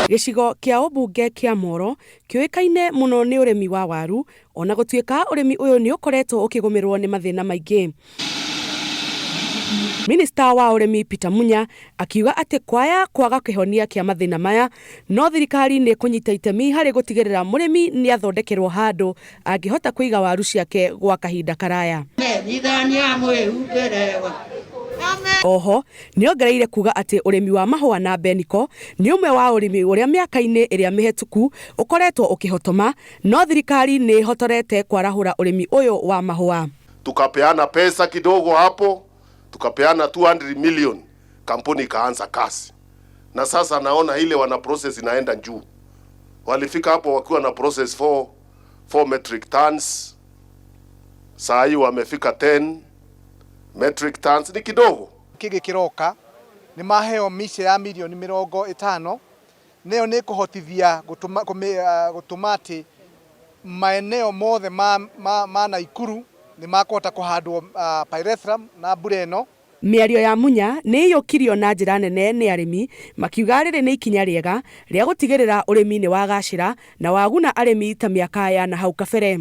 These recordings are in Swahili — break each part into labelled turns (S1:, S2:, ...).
S1: Gĩcigo kĩa ũmbunge kĩa Moro kĩoĩkaine mũno nĩ ũrĩmi wa waru, ona gũtuĩka ũrĩmi ũyũ nĩ ũkoretwo ũkĩgũmĩrwo nĩ mathĩna maingĩ. Minista wa ũrĩmi Peter Munya akiuga atĩ kwaga kĩhonia kĩa mathĩna maya, no thirikari nĩ kũnyita itemi harĩ gũtigĩrĩra mũrĩmi nĩ athondekerwo handũ angĩhota kũiga waru ciake gwa kahinda karaya. Oho nĩongereire kuga atĩ ũrĩmi wa mahũa na mbeniko nĩ ũmwe wa ũrĩmi ũrĩa mĩaka-inĩ ĩrĩa mĩhetũku ũkoretwo ũkĩhotoma, no thirikari nĩ ĩhotorete kwarahũra ũrĩmi ũyũ wa mahũa.
S2: Tukapeana pesa kidogo hapo, tukapeana 200 million, kampuni ikaanza kazi. Na sasa naona ile wana process inaenda juu. Walifika hapo wakiwa na process 4 metric tons. Saa hii wamefika 10 metric tons, ni kidogo.
S3: Kĩgĩ kĩroka nĩ maheo miche ya milioni 50, nĩyo nĩ kũhotithia gũtũma atĩ maeneo mothe ma Naikuru nĩ makũhota kũhandwo pyrethrum na mbura ĩno.
S1: Mĩario ya Munya nĩ ĩyũkirio na njĩra nene nĩ arĩmi, makiuga rĩrĩ nĩ ikinya rĩega rĩa gũtigĩrĩra ũrĩmi nĩ wagacĩra na waguna arĩmi ta mĩaka ya na hau kabere.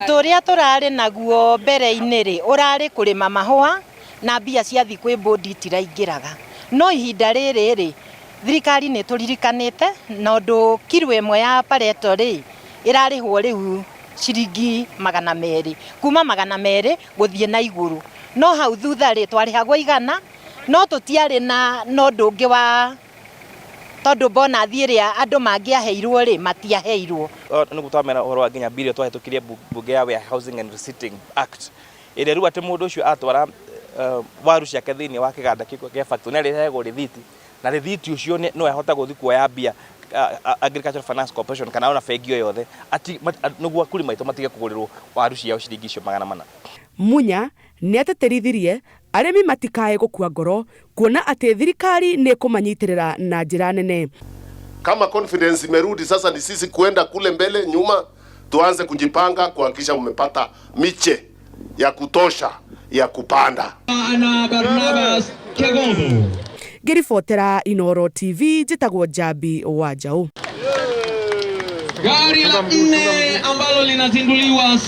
S4: Tũrĩa tũrarĩ naguo mbere-inĩ rĩ, ũrarĩ kũrĩma mahũa na mbia ciathi kwĩ bodi itiraingĩraga. No ihinda rĩrĩ rĩ, thirikari nĩ tũririkanĩte na ũndũ kiro ĩmwe ya pareto rĩ ĩrarĩhwo rĩu ciringi 200, kuma 200 gũthiĩ na igũrũ. No hau thutha rĩ twarĩhagwo 100, no tũtiarĩ na ũndũ ũngĩ wa tondũ bonathi ĩrĩa andũ mangĩaheirwo rĩ matiaheirwo.
S5: Nĩ gũtwamera ũhoro wa nginya bill twahĩtũkirie bunge ya Warehousing and Receipting Act, ĩrĩa rĩu atĩ mũndũ ũcio atwara waru ciake thĩinĩ wa kĩganda kĩa factory nĩ arĩhegwo rĩthiti, na rĩthiti ũcio no ahota gũthiĩ kuoya mbia Agricultural Finance Corporation kana ona bengi o yothe nĩguo akũrĩma maitũ matige kũgũrĩrwo waru ciao ciringi icio 400.
S1: Munya nĩ ateterithirie arĩmi matikae gũkua ngoro, kuona atĩ thirikari nĩ kũmanyitĩrĩra na njĩra nene.
S2: Kama confidence imerudi sasa, ni sisi kuenda kule mbele nyuma, tuanze kujipanga kuhakikisha umepata miche ya kutosha ya kupanda.
S1: Ngĩribotera Inooro TV, njĩtagwo Jabi wa Njaũ.
S6: Gari la 4 ambalo linazinduliwa